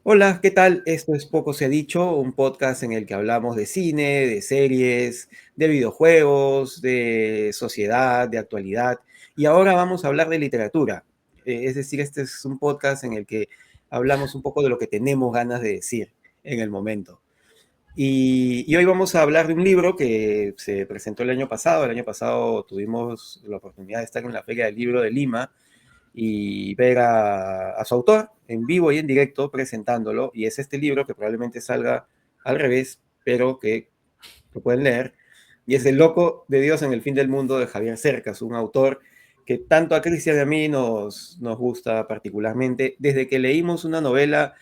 Hola, ¿qué tal? Esto es Poco se ha dicho, un podcast en el que hablamos de cine, de series, de videojuegos, de sociedad, de actualidad. Y ahora vamos a hablar de literatura. Es decir, este es un podcast en el que hablamos un poco de lo que tenemos ganas de decir en el momento. Y hoy vamos a hablar de un libro que se presentó el año pasado. El año pasado tuvimos la oportunidad de estar en la Feria del Libro de Lima y ver a su autor en vivo y en directo presentándolo. Y es este libro que probablemente salga al revés, pero que lo pueden leer. Y es El loco de Dios en el fin del mundo de Javier Cercas, un autor que tanto a Cristian y a mí nos gusta particularmente. Desde que leímos una novela,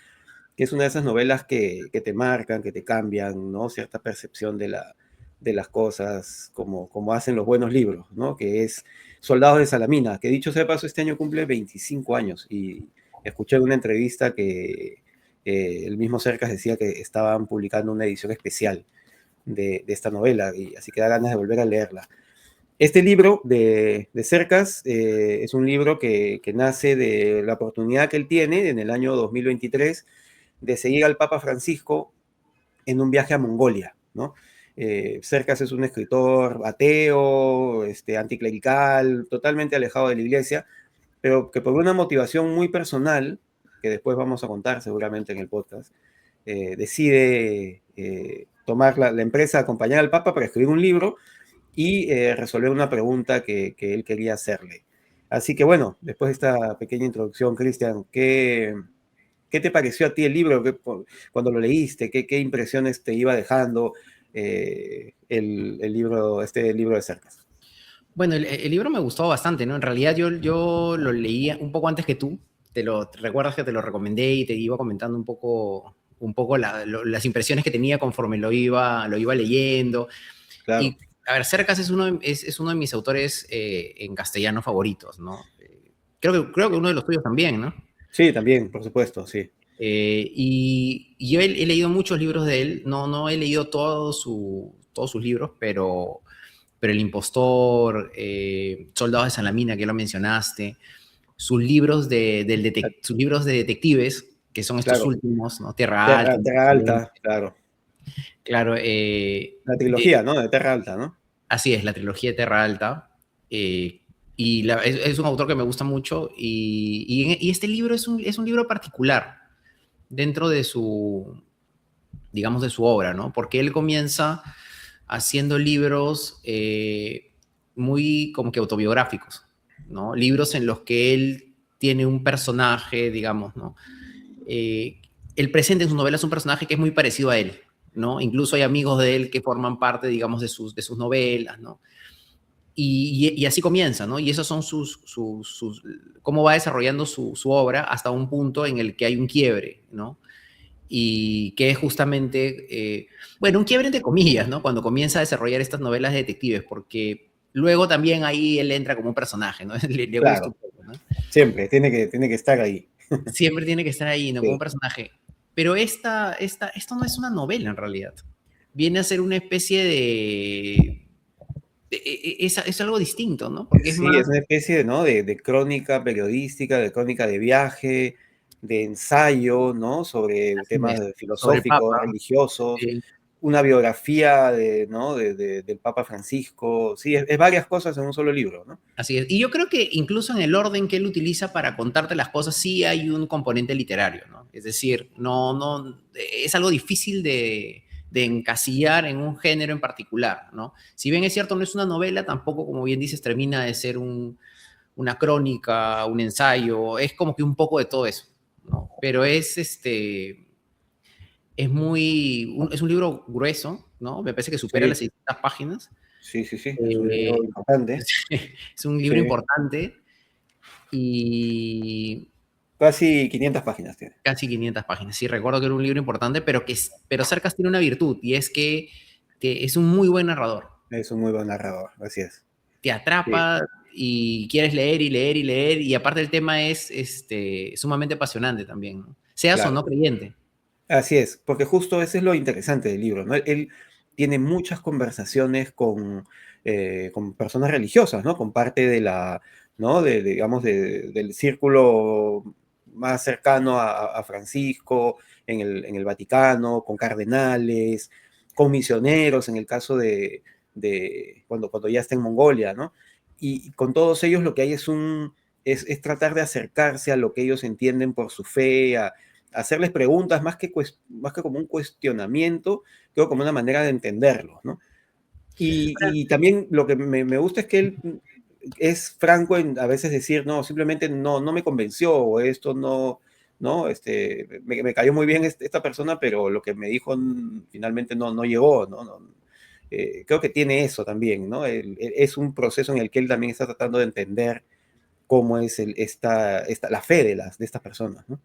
que es una de esas novelas que te marcan, que te cambian, ¿no? Cierta percepción de las cosas, como hacen los buenos libros, ¿no? Que es Soldados de Salamina, que dicho sea de paso, este año cumple 25 años. Y escuché en una entrevista que el mismo Cercas decía que estaban publicando una edición especial de esta novela, y así que da ganas de volver a leerla. Este libro de Cercas es un libro que nace de la oportunidad que él tiene en el año 2023 de seguir al Papa Francisco en un viaje a Mongolia, ¿no? Cercas es un escritor ateo, anticlerical, totalmente alejado de la iglesia, pero que por una motivación muy personal, que después vamos a contar seguramente en el podcast, decide tomar la empresa, acompañar al Papa para escribir un libro y resolver una pregunta que él quería hacerle. Así que bueno, después de esta pequeña introducción, Cristian, ¿qué te pareció a ti el libro? Cuando lo leíste, ¿qué impresiones te iba dejando el libro, este libro de Cercas? Bueno, el libro me gustó bastante, ¿no? En realidad yo lo leí un poco antes que tú. ¿Te recuerdas que te lo recomendé y te iba comentando un poco las impresiones que tenía conforme lo iba leyendo? Claro. Y, a ver, Cercas es uno de mis autores en castellano favoritos, ¿no? Creo que uno de los tuyos también, ¿no? Sí, también, por supuesto, sí. Y yo he leído muchos libros de él, no he leído todos sus libros, pero El Impostor, Soldados de Salamina, que ya lo mencionaste, sus libros de detectives, que son estos Claro. últimos, ¿no? Tierra Alta, Terra Alta, claro. claro, La trilogía, ¿no? De Terra Alta, ¿no? así es, la trilogía de Terra Alta. Es un autor que me gusta mucho y este libro es un libro particular dentro digamos, de su obra, ¿no? Porque él comienza haciendo libros muy como que autobiográficos, ¿no? Libros en los que él tiene un personaje, digamos, ¿no? Él presenta en sus novelas un personaje que es muy parecido a él, ¿no? Incluso hay amigos de él que forman parte, digamos, de sus novelas, ¿no? Y así comienza, ¿no? Y esos son cómo va desarrollando su obra hasta un punto en el que hay un quiebre, ¿no? Y que es justamente, bueno, un quiebre entre comillas, ¿no? Cuando comienza a desarrollar estas novelas de detectives, porque luego también ahí él entra como un personaje, ¿no? Le gusta Claro, un poco, ¿no? siempre, tiene que estar ahí. Siempre tiene que estar ahí, ¿no? Como un Sí, personaje. Pero esto no es una novela en realidad. Viene a ser una especie es algo distinto, ¿no? Porque es sí, más es una especie, ¿no? de crónica periodística, de crónica de viaje, de ensayo, ¿no? Sobre así es, temas sobre el filosóficos, Papa. religiosos, Sí, una biografía ¿no? del Papa Francisco. Sí, es varias cosas en un solo libro, ¿no? así es. Y yo creo que incluso en el orden que él utiliza para contarte las cosas, sí hay un componente literario, ¿no? Es decir, no, es algo difícil de encasillar en un género en particular, ¿no? Si bien es cierto, no es una novela, tampoco, como bien dices, termina de ser una crónica, un ensayo, es como que un poco de todo eso, ¿no? Pero es un libro grueso, ¿no? Me parece que supera las Sí, 600 páginas. sí, sí, sí, es un libro Eh, importante. es un libro Sí, importante y casi 500 páginas tiene. casi 500 páginas. Sí, recuerdo que era un libro importante, pero Cercas tiene una virtud y es que es un muy buen narrador. Es un muy buen narrador, así es. Te Sí, atrapa y quieres leer y leer y leer, y aparte el tema es sumamente apasionante también, ¿no? Seas o claro. no creyente. Así es, porque justo eso es lo interesante del libro, ¿no? Él tiene muchas conversaciones con personas religiosas, ¿no? Con parte de la, ¿no? Digamos, del círculo más cercano a Francisco en el Vaticano, con cardenales, con misioneros, en el caso de cuando ya está en Mongolia, ¿no? Y con todos ellos lo que hay es tratar de acercarse a lo que ellos entienden por su fe, a hacerles preguntas más que como un cuestionamiento, creo como una manera de entenderlos, ¿no? Y también lo que me gusta es que él es franco en a veces decir, no, simplemente no me convenció, o esto no, me cayó muy bien esta persona, pero lo que me dijo finalmente no llegó, ¿no? Creo que tiene eso también, ¿no? Es un proceso en el que él también está tratando de entender cómo es la fe de estas personas, ¿no?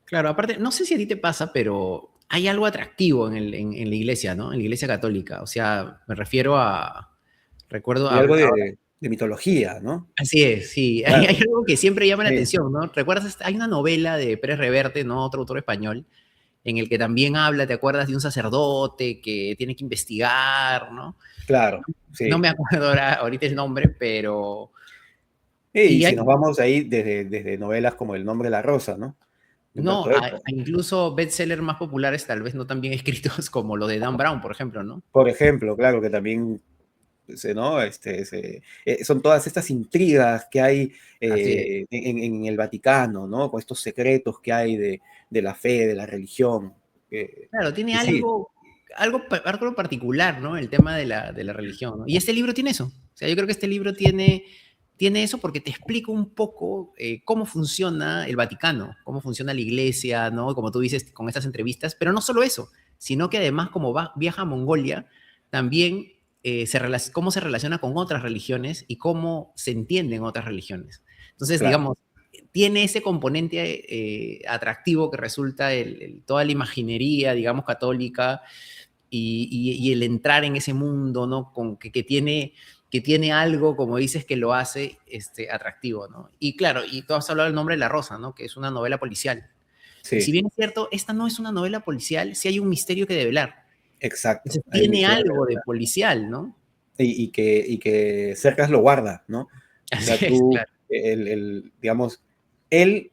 Claro, aparte, no sé si a ti te pasa, pero hay algo atractivo en la iglesia, ¿no? En la iglesia católica. O sea, me refiero a, recuerdo, Hay algo de mitología, ¿no? así es, sí. Hay Claro, algo que siempre llama la sí, atención, ¿no? ¿Recuerdas? Hay una novela de Pérez Reverte, ¿no? Otro autor español, en el que también habla, ¿te acuerdas? De un sacerdote que tiene que investigar, ¿no? claro, No sí. me acuerdo ahorita el nombre, pero... Y Y si hay, nos vamos ahí desde novelas como El nombre de la rosa, ¿no? De no, Humberto Eco. incluso bestsellers más populares, tal vez no tan bien escritos como lo de Dan Brown, por ejemplo, ¿no? Por ejemplo, claro que también ¿no? Son todas estas intrigas que hay Así es. en el Vaticano, ¿no? Con estos secretos que hay de la fe, de la religión. Claro, tiene Y sí, algo particular, ¿no? El tema de la religión, ¿no? Y este libro tiene eso. O sea, yo creo que este libro tiene eso porque te explica un poco cómo funciona el Vaticano, cómo funciona la iglesia, ¿no? Como tú dices, con estas entrevistas, pero no solo eso, sino que además como viaja a Mongolia, también cómo se relaciona con otras religiones y cómo se entienden otras religiones. Entonces, claro, digamos, tiene ese componente atractivo que resulta toda la imaginería, digamos, católica y el entrar en ese mundo, ¿no? Que tiene algo, como dices, que lo hace atractivo, ¿no? Y claro, y tú has hablado del nombre de La Rosa, ¿no? Que es una novela policial. Y si sí, bien es cierto, esta no es una novela policial, sí hay un misterio que develar. exacto. Entonces Hay un tiene misterio algo de policial, ¿no? y que Cercas lo guarda, ¿no? O sea, Así es, tú, claro. digamos, él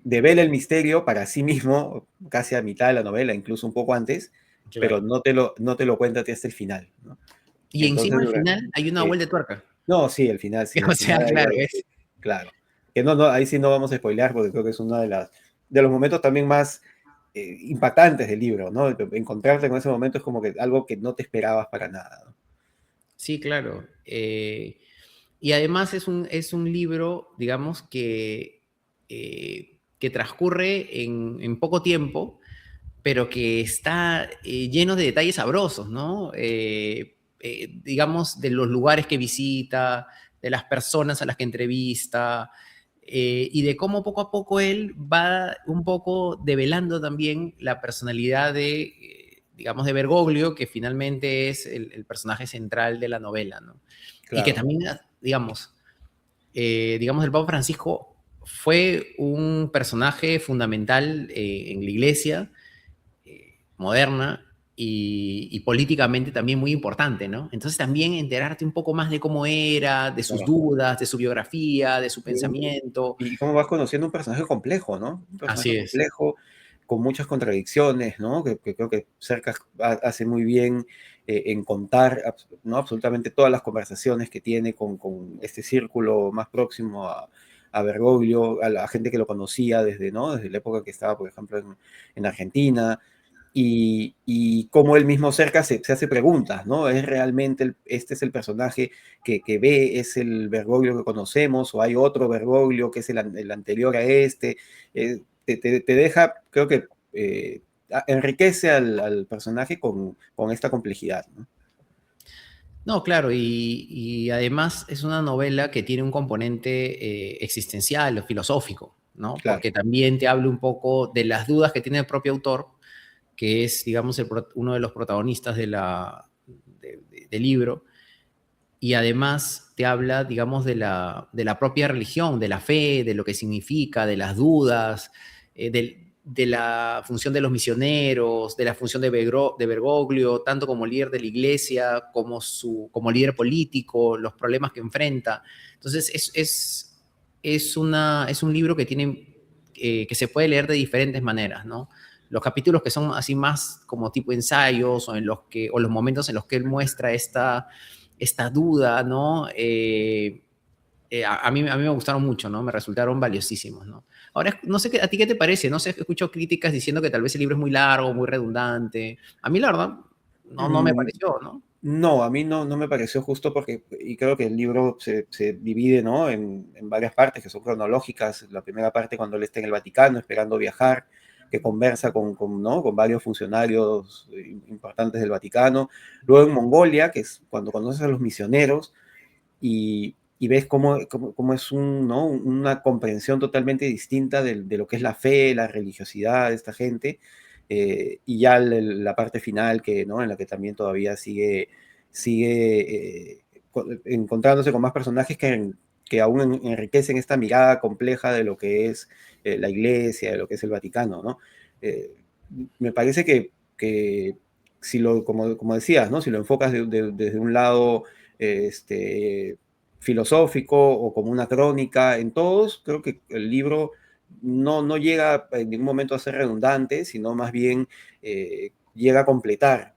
devela el misterio para sí mismo, casi a mitad de la novela, incluso un poco antes, pero Claro. no te lo cuenta hasta el final, ¿no? Y Entonces, encima al final hay una eh, vuelta de tuerca. no, sí, el O final sea, hay claro, algo, sí, claro. Que no, ahí sí no vamos a spoilear porque creo que es uno de los momentos también más impactantes del libro, ¿no? Encontrarte con ese momento es como que algo que no te esperabas para nada, ¿no? sí, claro. Y además es un libro, digamos, que transcurre en poco tiempo, pero que está lleno de detalles sabrosos, ¿no? Digamos, de los lugares que visita, de las personas a las que entrevista, y de cómo poco a poco él va un poco develando también la personalidad digamos, de Bergoglio, que finalmente es el personaje central de la novela, ¿no? Y que Claro, también, digamos, el Papa Francisco fue un personaje fundamental en la iglesia moderna y políticamente también muy importante, ¿no? Entonces también enterarte un poco más de cómo era, de sus claro. dudas, de su biografía, de su Y, pensamiento. y cómo vas conociendo un personaje complejo, ¿no? Un personaje Así es. complejo, con muchas contradicciones, ¿no? Que creo que Cercas hace muy bien en contar, ¿no? Absolutamente todas las conversaciones que tiene con este círculo más próximo a Bergoglio, a la gente que lo conocía desde, ¿no? Desde la época que estaba, por ejemplo, en Argentina, y cómo él mismo cerca se hace preguntas, ¿no? ¿Es realmente este es el personaje que ve, es el Bergoglio que conocemos, o hay otro Bergoglio que es el anterior a este? Te deja, creo que enriquece al personaje con esta complejidad, ¿no? No, claro, y además es una novela que tiene un componente existencial o filosófico, ¿no? Claro, Porque también te habla un poco de las dudas que tiene el propio autor, que es, digamos, uno de los protagonistas del libro, y además te habla, digamos, de la propia religión, de la fe, de lo que significa, de las dudas, de la función de los misioneros, de la función de Bergoglio, tanto como líder de la iglesia, como líder político, los problemas que enfrenta. Entonces, es un libro que se puede leer de diferentes maneras, ¿no? Los capítulos que son así más como tipo ensayos o los momentos en los que él muestra esta duda, ¿no? A mí me gustaron mucho, ¿no? Me resultaron valiosísimos, ¿no? Ahora, no sé, ¿a ti qué te parece? No sé, escucho críticas diciendo que tal vez el libro es muy largo, muy redundante. A mí, la verdad, no me Mm, pareció, ¿no? no, a mí no me pareció justo porque, y creo que el libro se divide, ¿no? En varias partes que son cronológicas. La primera parte cuando él está en el Vaticano esperando viajar, que conversa ¿no? Con varios funcionarios importantes del Vaticano. Luego en Mongolia, que es cuando conoces a los misioneros y ves cómo es ¿no? Una comprensión totalmente distinta de lo que es la fe, la religiosidad de esta gente. Y ya la parte final ¿no? En la que también todavía sigue encontrándose con más personajes que aún enriquecen esta mirada compleja de lo que es la Iglesia, de lo que es el Vaticano, ¿no? Eh, Me parece que si como decías, ¿no? Si lo enfocas desde un lado este, filosófico o como una crónica, en todos creo que el libro no llega en ningún momento a ser redundante, sino más bien llega a completar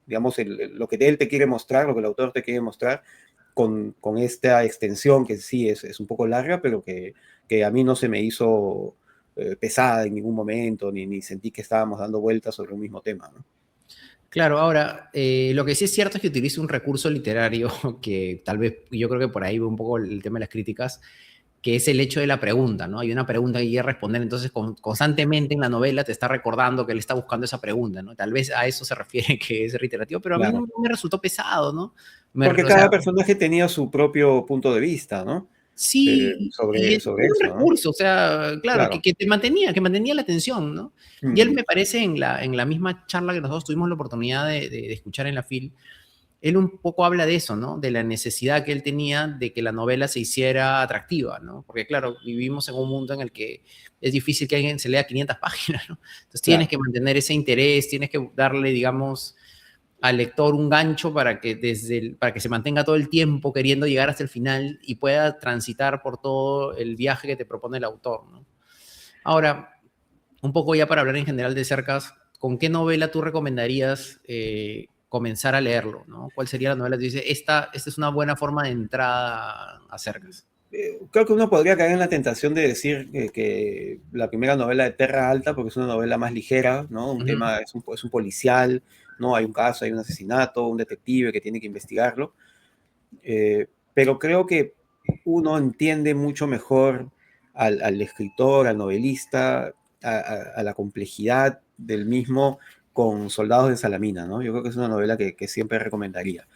digamos, lo que él te quiere mostrar, lo que el autor te quiere mostrar, con esta extensión que sí es un poco larga, pero que a mí no se me hizo pesada en ningún momento, ni sentí que estábamos dando vueltas sobre un mismo tema, ¿no? Claro, ahora, lo que sí es cierto es que utiliza un recurso literario que tal vez, yo creo que por ahí va un poco el tema de las críticas, que es el hecho de la pregunta, ¿no? Hay una pregunta que quiere responder, entonces constantemente en la novela te está recordando que él está buscando esa pregunta, ¿no? Tal vez a eso se refiere que es reiterativo, pero a mí Claro. no me resultó pesado, ¿no? Porque O sea, cada personaje tenía su propio punto de vista, ¿no? sí, y Sobre era un eso, ¿no? recurso, o sea, claro, Claro. que mantenía la atención, ¿no? Y él Mm, me parece en la misma charla que nosotros tuvimos la oportunidad de escuchar en la FIL, él un poco habla de eso, ¿no? De la necesidad que él tenía de que la novela se hiciera atractiva, ¿no? Porque claro, vivimos en un mundo en el que es difícil que alguien se lea 500 páginas, ¿no? Entonces tienes claro. que mantener ese interés, tienes que darle, digamos, al lector un gancho para que, para que se mantenga todo el tiempo queriendo llegar hasta el final y pueda transitar por todo el viaje que te propone el autor, ¿no? Ahora, un poco ya para hablar en general de Cercas, ¿con qué novela tú recomendarías comenzar a leerlo? ¿No? ¿Cuál sería la novela que dices, esta es una buena forma de entrada a Cercas? Creo que uno podría caer en la tentación de decir que la primera novela de Terra Alta, porque es una novela más ligera, ¿no? Un Uh -huh. tema, es un policial, ¿no? Hay un caso, hay un asesinato, un detective que tiene que investigarlo. Pero creo que uno entiende mucho mejor al escritor, al novelista, a la complejidad del mismo con Soldados de Salamina, ¿no? Yo creo que es una novela que siempre recomendaría,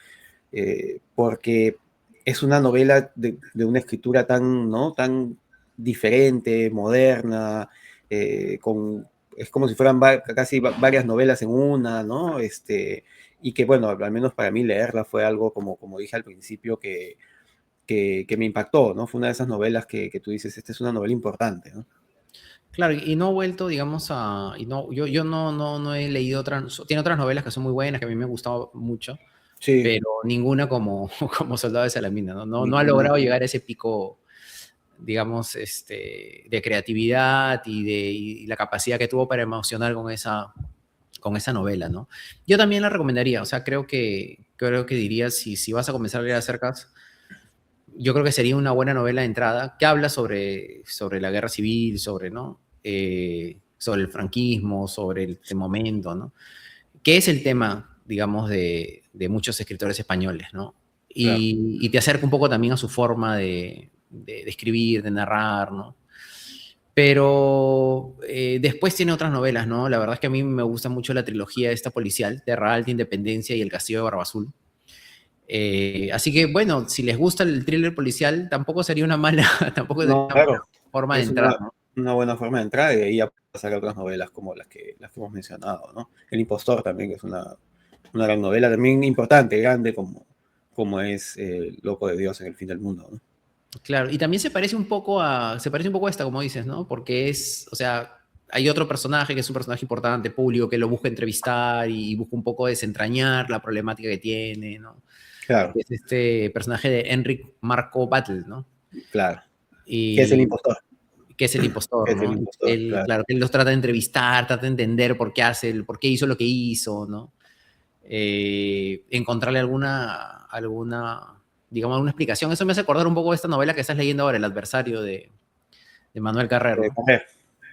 porque es una novela de una escritura tan, ¿no? Tan diferente, moderna, es como si fueran casi varias novelas en una, ¿no? Y que, bueno, al menos para mí leerla fue algo como dije al principio, que me impactó, ¿no? Fue una de esas novelas que tú dices, esta es una novela importante, ¿no? Claro, y no he vuelto, digamos, y no, yo no he leído otras, tiene otras novelas que son muy buenas, que a mí me han gustado mucho, Sí, pero ninguna como Soldado de Salamina, ¿no? No ha ninguna. logrado llegar a ese pico, digamos, de creatividad y la capacidad que tuvo para emocionar con esa novela, ¿no? Yo también la recomendaría, o sea, creo que diría, si vas a comenzar a leer Cercas, yo creo que sería una buena novela de entrada que habla sobre la guerra civil, ¿no? Sobre el franquismo, sobre el momento, ¿no? Que es el tema, digamos, de muchos escritores españoles, ¿no? Claro. Y te acerca un poco también a su forma de escribir, de narrar, ¿no? Pero después tiene otras novelas, ¿no? La verdad es que a mí me gusta mucho la trilogía esta policial, Terra Alta, Independencia y El Castillo de Barba Azul. Así que, bueno, si les gusta el thriller policial, tampoco sería una mala, tampoco sería No, una mala claro, forma de es entrar, ¿no? una buena forma de entrar y de ahí a pasar a otras novelas como las que hemos mencionado, ¿no? El Impostor también, que es una gran novela, también importante, grande, como es Loco de Dios en el fin del mundo, ¿no? Claro, y también se parece un poco a esta, como dices, ¿no? Porque o sea, hay otro personaje que es un personaje importante, público, que lo busca entrevistar y busca un poco desentrañar la problemática que tiene, ¿no? Claro, Que es este personaje de Enric Marco Battle, ¿no? claro. ¿Qué es el Y impostor? que es el impostor, Es el ¿no? impostor, Él, claro. claro, él los trata de entrevistar, trata de entender por qué por qué hizo lo que hizo, ¿no? Encontrarle digamos, alguna explicación. Eso me hace acordar un poco de esta novela que estás leyendo ahora, El adversario de Manuel Carrero, ¿no? Correr.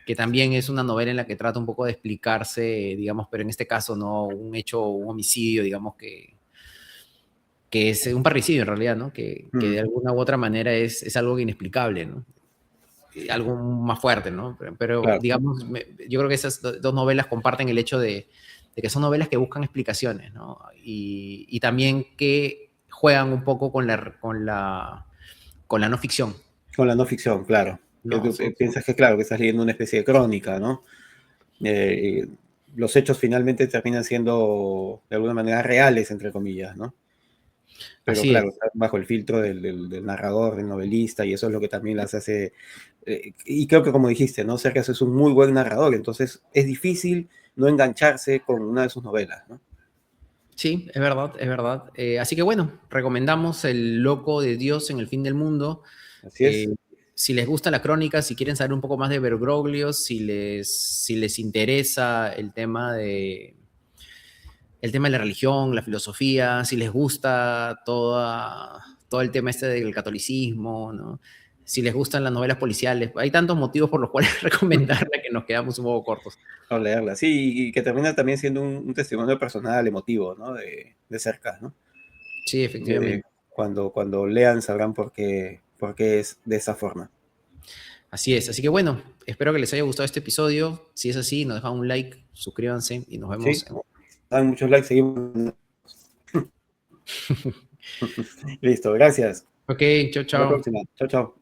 Que también es una novela en la que trata un poco de explicarse, digamos, pero en este caso no un hecho, un homicidio, digamos, que es un parricidio en realidad, ¿no? Que de alguna u otra manera es algo inexplicable, ¿no? Algo más fuerte, ¿no? Pero Claro, digamos, yo creo que esas dos novelas comparten el hecho de que son novelas que buscan explicaciones, ¿no? Y también que juegan un poco con la no ficción, con la no ficción, claro. Que ¿no? tú piensas que, claro, que estás leyendo una especie de crónica, ¿no? Eh, los hechos finalmente terminan siendo de alguna manera reales, entre comillas, ¿no? Pero Así claro, es. está bajo el filtro del narrador, del novelista, y eso es lo que también las hace. Y creo que como dijiste, ¿no? Cercas es un muy buen narrador, entonces es difícil no engancharse con una de sus novelas, ¿no? Sí, es verdad, es verdad. Así que bueno, recomendamos El Loco de Dios en el Fin del Mundo. Así Eh, es. si les gusta la crónica, si quieren saber un poco más de Bergoglio, si les interesa el tema de la religión, la filosofía, si les gusta todo el tema este del catolicismo, ¿no? Si les gustan las novelas policiales, hay tantos motivos por los cuales recomendarla que nos quedamos un poco cortos. No leerla, sí, y que termina también siendo un testimonio personal, emotivo, ¿no? De cerca, ¿no? Sí, efectivamente. Cuando lean sabrán por qué es de esa forma. Así es. Así que bueno, espero que les haya gustado este episodio. Si es así, nos dejan un like, suscríbanse y nos vemos Sí, en... dan muchos likes, seguimos. Listo, gracias. Ok, chao, Hasta la chao. próxima. Chao, chao.